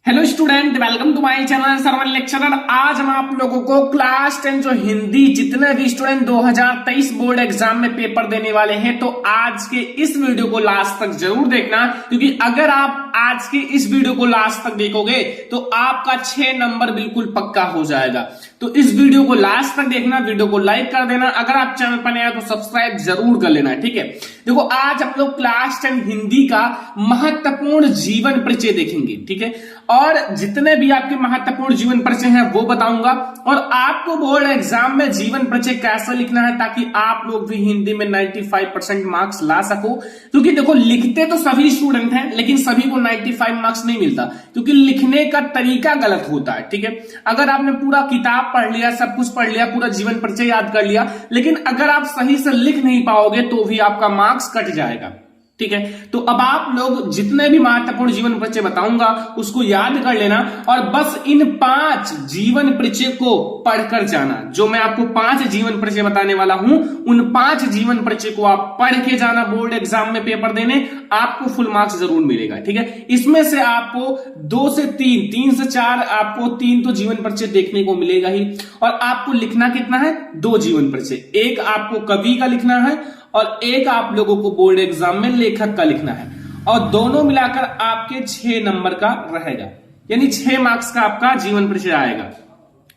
Hello student, welcome to my channel Sarvan lecturer. आज हम आप लोगों को क्लास 10 जो हिंदी जितने भी स्टूडेंट 2023 बोर्ड एग्जाम में पेपर देने वाले हैं, तो आज के इस वीडियो को लास्ट तक जरूर देखना, क्योंकि अगर आप आज के इस वीडियो को लास्ट तक देखोगे तो आपका 6 नंबर बिल्कुल पक्का हो जाएगा। तो इस वीडियो को लास्ट तक देखना, वीडियो को लाइक कर देना, अगर आप चैनल पर नए हैं तो सब्सक्राइब जरूर कर लेना, ठीक है। देखो, आज हम लोग क्लास 10 हिंदी का महत्वपूर्ण जीवन परिचय देखेंगे, ठीक है। और जितने भी आपके महत्वपूर्ण जीवन परिचय हैं वो बताऊंगा, और आपको बोर्ड एग्जाम में जीवन परिचय कैसे लिखना है ताकि आप लोग भी हिंदी में 95% मार्क्स ला सको। क्योंकि देखो, लिखते तो सभी स्टूडेंट हैं, लेकिन सभी को 95 मार्क्स नहीं मिलता, क्योंकि लिखने का तरीका गलत होता है, ठीक है। अगर आपने पूरा किताब पढ़ लिया, सब कुछ पढ़ लिया, पूरा जीवन परिचय याद कर लिया, लेकिन अगर आप सही से लिख नहीं पाओगे तो भी आपका मार्क्स कट जाएगा, ठीक है। तो अब आप लोग जितने भी महत्वपूर्ण जीवन परिचय बताऊंगा उसको याद कर लेना, और बस इन 5 जीवन परिचय को पढ़कर जाना। जो मैं आपको 5 जीवन परिचय बताने वाला हूं, उन 5 जीवन परिचय को आप पढ़ के जाना बोर्ड एग्जाम में पेपर देने, आपको फुल मार्क्स जरूर मिलेगा, ठीक है। इसमें से आपको 2 से 3 से 4 आपको 3 तो जीवन परिचय देखने को मिलेगा ही, और आपको लिखना कितना है? 2 जीवन परिचय। एक आपको कवि का लिखना है और एक आप लोगों को बोर्ड एग्जाम में लेखक का लिखना है, और दोनों मिलाकर आपके 6 नंबर का रहेगा, यानी 6 मार्क्स का आपका जीवन परिचय आएगा,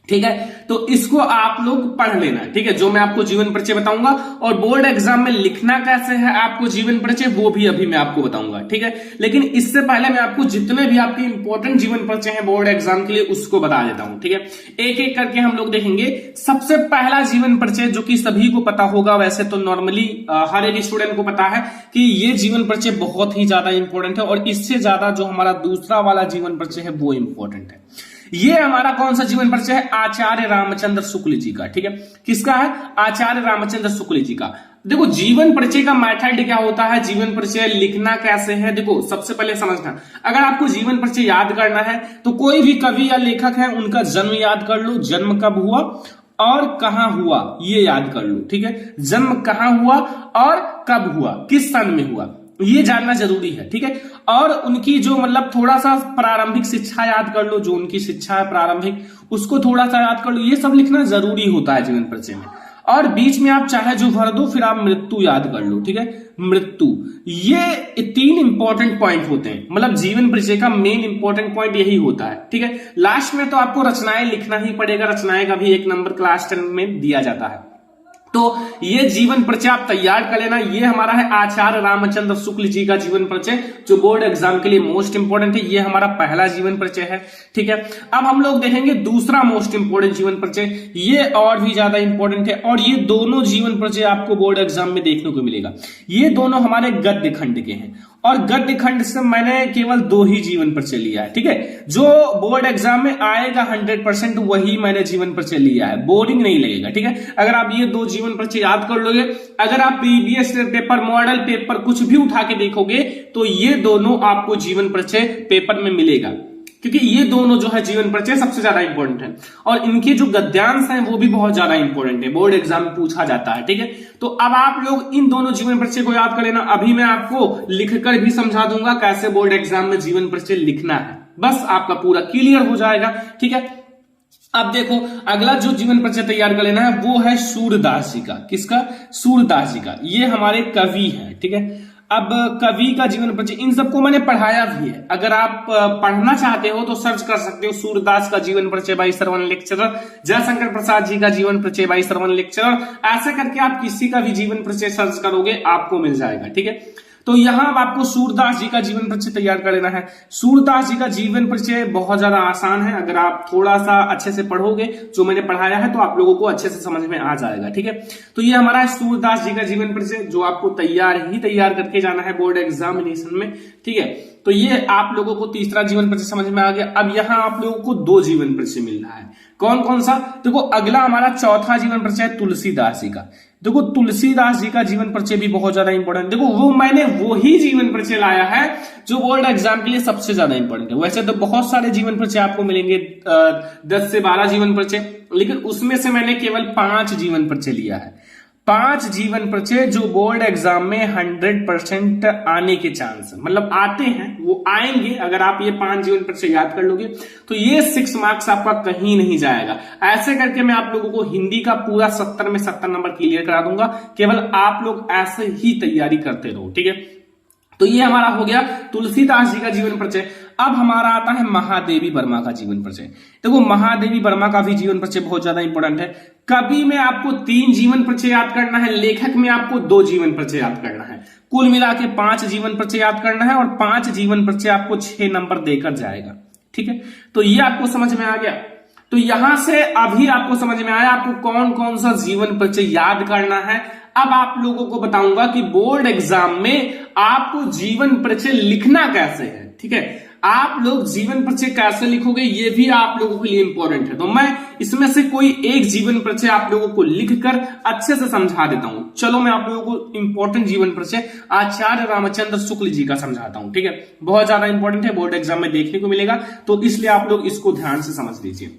ठीक है। तो इसको आप लोग पढ़ लेना, ठीक है, जो मैं आपको जीवन परिचय बताऊंगा। और बोर्ड एग्जाम में लिखना कैसे है आपको जीवन परिचय, वो भी अभी मैं आपको बताऊंगा, ठीक है। लेकिन इससे पहले मैं आपको जितने भी आपके इंपॉर्टेंट जीवन परिचय हैं बोर्ड एग्जाम के लिए उसको बता देता हूं, ठीक है। एक एक करके हम लोग देखेंगे। सबसे पहला जीवन परिचय, जो कि सभी को पता होगा, वैसे तो नॉर्मली हर एक स्टूडेंट को पता है कि ये जीवन परिचय बहुत ही ज्यादा इंपॉर्टेंट है, और इससे ज्यादा जो हमारा दूसरा वाला जीवन परिचय है वो इंपॉर्टेंट है। ये हमारा कौन सा जीवन परिचय है? आचार्य रामचंद्र शुक्ल जी का, ठीक है। किसका है? आचार्य रामचंद्र शुक्ल जी का। देखो, जीवन परिचय का मेथड क्या होता है, जीवन परिचय लिखना कैसे है, देखो सबसे पहले समझना। अगर आपको जीवन परिचय याद करना है तो कोई भी कवि या लेखक है उनका जन्म याद कर लो, जन्म कब हुआ और कहां हुआ ये याद कर लो, ठीक है। जन्म कहां हुआ और कब हुआ, किस सन में हुआ, ये जानना जरूरी है, ठीक है। और उनकी जो मतलब थोड़ा सा प्रारंभिक शिक्षा याद कर लो, जो उनकी शिक्षा है प्रारंभिक, उसको थोड़ा सा याद कर लो। ये सब लिखना जरूरी होता है जीवन परिचय में। और बीच में आप चाहे जो भर दो, फिर आप मृत्यु याद कर लो, ठीक है। मृत्यु, ये 3 इंपॉर्टेंट पॉइंट होते हैं, मतलब जीवन परिचय का मेन इंपॉर्टेंट पॉइंट यही होता है, ठीक है। लास्ट में तो आपको रचनाएं लिखना ही पड़ेगा, रचनाएं का भी 1 नंबर क्लास 10 में दिया जाता है। तो ये जीवन परिचय आप तैयार कर लेना। ये हमारा है आचार्य रामचंद्र शुक्ल जी का जीवन परिचय, जो बोर्ड एग्जाम के लिए मोस्ट इंपोर्टेंट है। ये हमारा पहला जीवन परिचय है, ठीक है। अब हम लोग देखेंगे दूसरा मोस्ट इंपोर्टेंट जीवन परिचय। ये और भी ज्यादा इंपोर्टेंट है, और ये दोनों जीवन परिचय आपको बोर्ड एग्जाम में देखने को मिलेगा। ये दोनों हमारे गद्य खंड के हैं, और गद्य खंड से मैंने केवल 2 ही जीवन परिचय लिया है, ठीक है। जो बोर्ड एग्जाम में आएगा 100% वही मैंने जीवन परिचय लिया है, बोरिंग नहीं लगेगा, ठीक है। अगर आप ये 2 जीवन परिचय याद कर लोगे, अगर आप प्रीवियस पेपर, मॉडल पेपर कुछ भी उठा के देखोगे, तो ये दोनों आपको जीवन परिचय पेपर में मिलेगा, क्योंकि ये दोनों जो है जीवन परिचय सबसे ज्यादा इंपॉर्टेंट है, और इनके जो गद्यांश हैं वो भी बहुत ज्यादा इंपॉर्टेंट है, बोर्ड एग्जाम में पूछा जाता है, ठीक है। तो अब आप लोग इन दोनों जीवन परिचय को याद कर लेना। अभी मैं आपको लिखकर भी समझा दूंगा कैसे बोर्ड एग्जाम में जीवन परिचय लिखना है, बस आपका पूरा क्लियर हो जाएगा, ठीक है। अब देखो, अगला जो जीवन परिचय तैयार कर लेना है वो है सूरदास जी का। किसका? सूरदास जी का। ये हमारे कवि हैं, ठीक है। अब कवि का जीवन परिचय इन सबको मैंने पढ़ाया भी है, अगर आप पढ़ना चाहते हो तो सर्च कर सकते हो, सूरदास का जीवन परिचय बाई सरवन लेक्चरर, जयशंकर प्रसाद जी का जीवन परिचय बाई सरवन लेक्चरर। ऐसे करके आप किसी का भी जीवन परिचय सर्च करोगे आपको मिल जाएगा, ठीक है। तो यहां आपको सूरदास जी का जीवन परिचय तैयार कर लेना है। सूरदास जी का जीवन परिचय बहुत ज्यादा आसान है, अगर आप थोड़ा सा अच्छे से पढ़ोगे, जो मैंने पढ़ाया है, तो आप लोगों को अच्छे से समझ में आ जाएगा, ठीक है। तो ये हमारा है सूरदास जी का जीवन परिचय, जो आपको तैयार करके जाना है बोर्ड एग्जामिनेशन में, ठीक है। तो ये आप लोगों को तीसरा जीवन परिचय समझ में आ गया। अब यहाँ आप लोगों को 2 जीवन परिचय मिल रहा है। कौन कौन सा? देखो, अगला हमारा चौथा जीवन परिचय है तुलसीदास जी का। देखो, तुलसीदास जी का जीवन परिचय भी बहुत ज्यादा इंपॉर्टेंट। देखो, वो मैंने वही जीवन परिचय लाया है जो बोर्ड एग्जाम के लिए सबसे ज्यादा इंपॉर्टेंट है। वैसे तो बहुत सारे जीवन परिचय आपको मिलेंगे, 10 से 12 जीवन परिचय, लेकिन उसमें से मैंने केवल 5 जीवन परिचय लिया है। 5 जीवन परिचय जो बोर्ड एग्जाम में 100% आने के चांस है, मतलब आते हैं, वो आएंगे। अगर आप ये 5 जीवन परिचय याद कर लोगे तो ये 6 मार्क्स आपका कहीं नहीं जाएगा। ऐसे करके मैं आप लोगों को हिंदी का पूरा 70 में 70 नंबर क्लियर करा दूंगा। केवल आप लोग ऐसे ही तैयारी करते रहो, ठीक है। तो ये हमारा हो गया तुलसीदास जी का जीवन परिचय। अब हमारा आता है महादेवी वर्मा का जीवन परिचय। देखो महादेवी वर्मा का भी जीवन परिचय बहुत ज्यादा इंपॉर्टेंट है। कवि में आपको 3 जीवन परिचय याद करना है, लेखक में आपको 2 जीवन परिचय याद करना है। कुल मिला के 5 जीवन परिचय याद करना है और 5 जीवन परिचय आपको 6 नंबर देकर जाएगा, ठीक है। तो ये आपको समझ में आ गया। तो यहां से अभी आपको समझ में आया आपको कौन कौन सा जीवन परिचय याद करना है। अब आप लोगों को बताऊंगा कि बोर्ड एग्जाम में आपको जीवन परिचय लिखना कैसे है, ठीक है। आप लोग जीवन परिचय कैसे लिखोगे ये भी आप लोगों के लिए इंपॉर्टेंट है। तो मैं इसमें से कोई एक जीवन परिचय आप लोगों को लिखकर अच्छे से समझा देता हूं। चलो मैं आप लोगों को इंपॉर्टेंट जीवन परिचय आचार्य रामचंद्र शुक्ल जी का समझाता हूं, ठीक है। बहुत ज्यादा इंपॉर्टेंट है, बोर्ड एग्जाम में देखने को मिलेगा, तो इसलिए आप लोग इसको ध्यान से समझ लीजिए।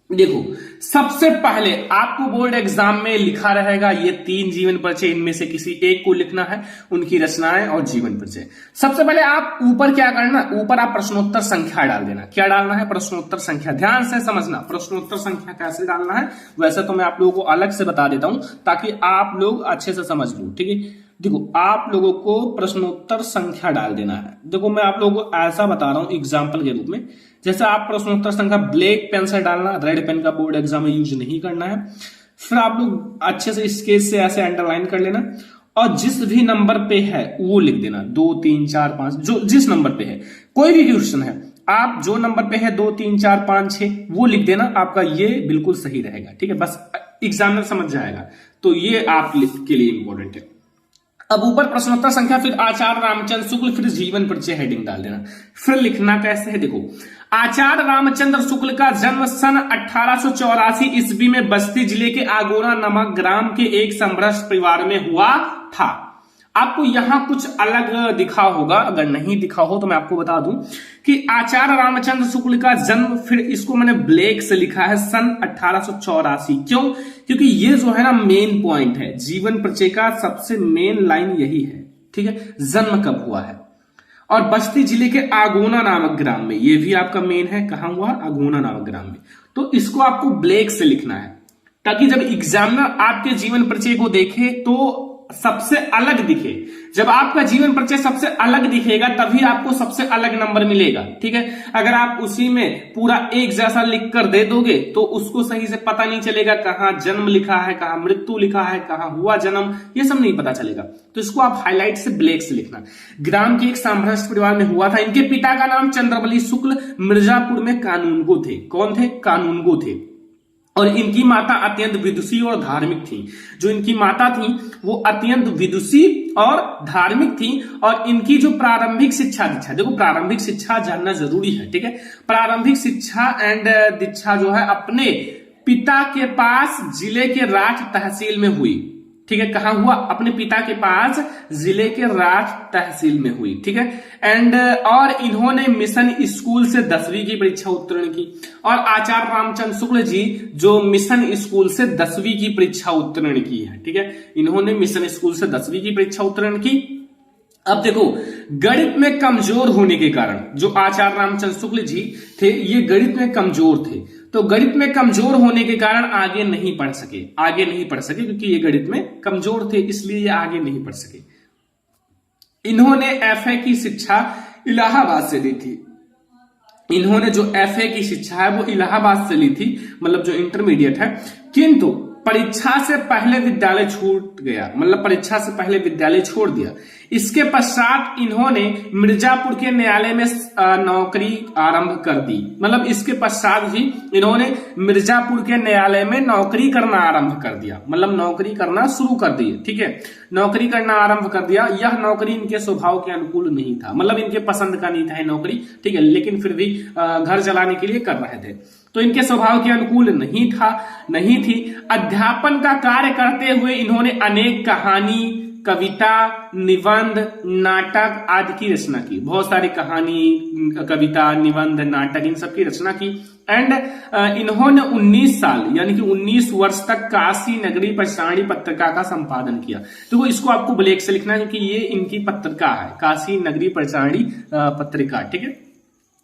देखो सबसे पहले आपको बोर्ड एग्जाम में लिखा रहेगा ये 3 जीवन परिचय, इनमें से किसी एक को लिखना है, उनकी रचनाएं और जीवन परिचय। सबसे पहले आप ऊपर क्या करना, ऊपर आप प्रश्नोत्तर संख्या डाल देना। क्या डालना है? प्रश्नोत्तर संख्या। ध्यान से समझना प्रश्नोत्तर संख्या कैसे डालना है, वैसे तो मैं आप लोगों को अलग से बता देता हूं ताकि आप लोग अच्छे से समझ लो, ठीक है। देखो आप लोगों को प्रश्नोत्तर संख्या डाल देना है। देखो मैं आप लोगों को ऐसा बता रहा हूं एग्जाम्पल के रूप में, जैसे आप प्रश्नोत्तर संख्या ब्लैक पेन से डालना, रेड पेन का बोर्ड एग्जाम में यूज नहीं करना है। फिर आप लोग अच्छे से स्केच से ऐसे अंडरलाइन कर लेना और जिस भी नंबर पे है वो लिख देना, 2 3 4 5, जो जिस नंबर पे है। कोई भी क्वेश्चन है, आप जो नंबर पे है 2 3 4 5 6 वो लिख देना, आपका ये बिल्कुल सही रहेगा, ठीक है। बस एग्जामिनर समझ जाएगा, तो ये आप के लिए इंपॉर्टेंट है। अब ऊपर प्रश्नोत्तर संख्या, फिर आचार्य रामचंद्र शुक्ल, फिर जीवन परिचय हेडिंग डाल देना। फिर लिखना कैसे है, देखो आचार्य रामचंद्र शुक्ल का जन्म सन 1884 ईस्वी में बस्ती जिले के आगोरा नामक ग्राम के एक समृद्ध परिवार में हुआ था। आपको यहां कुछ अलग दिखा होगा, अगर नहीं दिखा हो तो मैं आपको बता दूं कि आचार्य रामचंद्र शुक्ल का जन्म, फिर इसको मैंने ब्लैक से लिखा है सन 1884। क्यों? क्योंकि ये जो है ना मेन पॉइंट है, जीवन परिचय का सबसे मेन लाइन यही है, ठीक है। जन्म कब हुआ है और बस्ती जिले के आगोना नामक ग्राम में, ये भी आपका मेन है, कहां हुआ? आगोना नामक ग्राम में। तो इसको आपको ब्लैक से लिखना है ताकि जब एग्जामिनर आपके जीवन परिचय को देखे तो सबसे अलग दिखे। जब आपका जीवन परिचय सबसे अलग दिखेगा तभी आपको सबसे अलग नंबर मिलेगा, ठीक है। अगर आप उसी में पूरा एक जैसा लिख कर दे दोगे तो उसको सही से पता नहीं चलेगा, कहां जन्म लिखा है, कहां मृत्यु लिखा है, कहां हुआ जन्म, ये सब नहीं पता चलेगा। तो इसको आप हाईलाइट से ब्लैक से लिखना। ग्राम के एक सामंत परिवार में हुआ था। इनके पिता का नाम चंद्रबली शुक्ल मिर्जापुर में कानूनगो थे। कौन थे? कानूनगो थे। और इनकी माता अत्यंत विदुषी और धार्मिक थी। जो इनकी माता थी वो अत्यंत विदुषी और धार्मिक थी। और इनकी जो प्रारंभिक शिक्षा दीक्षा, देखो प्रारंभिक शिक्षा जानना जरूरी है, ठीक है। प्रारंभिक शिक्षा एंड दीक्षा जो है अपने पिता के पास जिले के राठ तहसील में हुई, ठीक है। कहां हुआ? अपने पिता के पास जिले के राठ तहसील में हुई, ठीक है। एंड और इन्होंने मिशन स्कूल से 10वीं की परीक्षा उत्तीर्ण की। और आचार्य रामचंद्र शुक्ल जी जो मिशन स्कूल से 10वीं की परीक्षा उत्तीर्ण की है, ठीक है। इन्होंने मिशन स्कूल से 10वीं की परीक्षा उत्तीर्ण की। अब देखो गणित में कमजोर होने के कारण जो आचार्य रामचंद्र शुक्ल जी थे ये गणित में कमजोर थे। तो गणित में कमजोर होने के कारण आगे नहीं पढ़ सके क्योंकि ये गणित में कमजोर थे, इसलिए ये आगे नहीं पढ़ सके। इन्होंने एफए की शिक्षा इलाहाबाद से ली थी। इन्होंने जो एफए की शिक्षा है वो इलाहाबाद से ली थी, मतलब जो इंटरमीडिएट है। किंतु परीक्षा से पहले विद्यालय छूट गया, मतलब परीक्षा से पहले विद्यालय छोड़ दिया। इसके पश्चात इन्होंने मिर्जापुर के न्यायालय में नौकरी आरंभ कर दी। मतलब इसके पश्चात ही इन्होंने मिर्जापुर के न्यायालय में नौकरी करना आरंभ कर दिया, मतलब नौकरी करना शुरू कर दी, ठीक है। नौकरी करना आरंभ कर दिया। यह नौकरी इनके स्वभाव के अनुकूल नहीं था, मतलब इनके पसंद का नहीं था ये नौकरी, ठीक है। लेकिन फिर भी घर चलाने के लिए कर रहे थे, तो इनके स्वभाव के अनुकूल नहीं थी। अध्यापन का कार्य करते हुए इन्होंने अनेक कहानी, कविता, निबंध, नाटक आदि की रचना की। बहुत सारी कहानी, कविता, निबंध, नाटक इन सब की रचना की। एंड इन्होंने 19 साल यानी कि 19 वर्ष तक काशी नगरी प्रचारणी पत्रिका का संपादन किया। तो इसको आपको ब्लैक से लिखना है क्योंकि ये इनकी पत्रिका है, काशी नगरी प्रचारणी पत्रिका, ठीक है।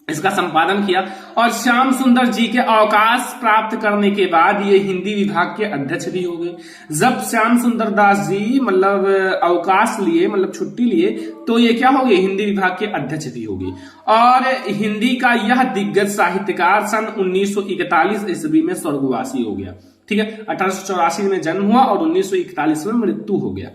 इसका संपादन किया। और श्याम सुंदर जी के अवकाश प्राप्त करने के बाद ये हिंदी विभाग के अध्यक्ष भी हो गए। जब श्याम सुंदर दास जी मतलब अवकाश लिए, मतलब छुट्टी लिए, तो ये क्या हो गए, हिंदी विभाग के अध्यक्ष भी हो गए। और हिंदी का यह दिग्गज साहित्यकार सन 1941 ईस्वी में स्वर्गवासी हो गया, ठीक है। 1884 में जन्म हुआ और 1941 में मृत्यु हो गया।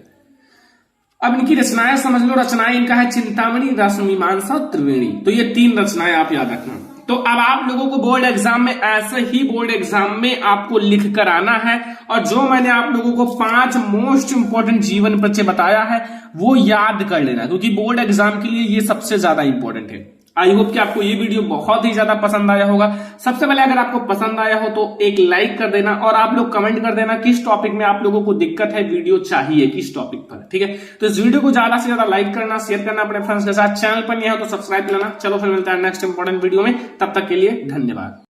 अब इनकी रचनाएं समझ लो। रचनाएं इनका है चिंतामणि, रसमीमांसा, त्रिवेणी। तो ये 3 रचनाएं आप याद रखना। तो अब आप लोगों को बोर्ड एग्जाम में ऐसे ही बोर्ड एग्जाम में आपको लिख कर आना है, और जो मैंने आप लोगों को 5 मोस्ट इंपोर्टेंट जीवन परिचय बताया है वो याद कर लेना, क्योंकि बोर्ड एग्जाम के लिए ये सबसे ज्यादा इंपॉर्टेंट है। आई होप कि आपको ये वीडियो बहुत ही ज्यादा पसंद आया होगा। सबसे पहले अगर आपको पसंद आया हो तो एक लाइक कर देना, और आप लोग कमेंट कर देना किस टॉपिक में आप लोगों को दिक्कत है, वीडियो चाहिए किस टॉपिक पर, ठीक है। तो इस वीडियो को ज्यादा से ज्यादा लाइक करना, शेयर करना अपने फ्रेंड्स के साथ। चैनल पर नहीं हो तो सब्सक्राइब करना। चलो फिर मिलता है नेक्स्ट इंपॉर्टेंट वीडियो में, तब तक के लिए धन्यवाद।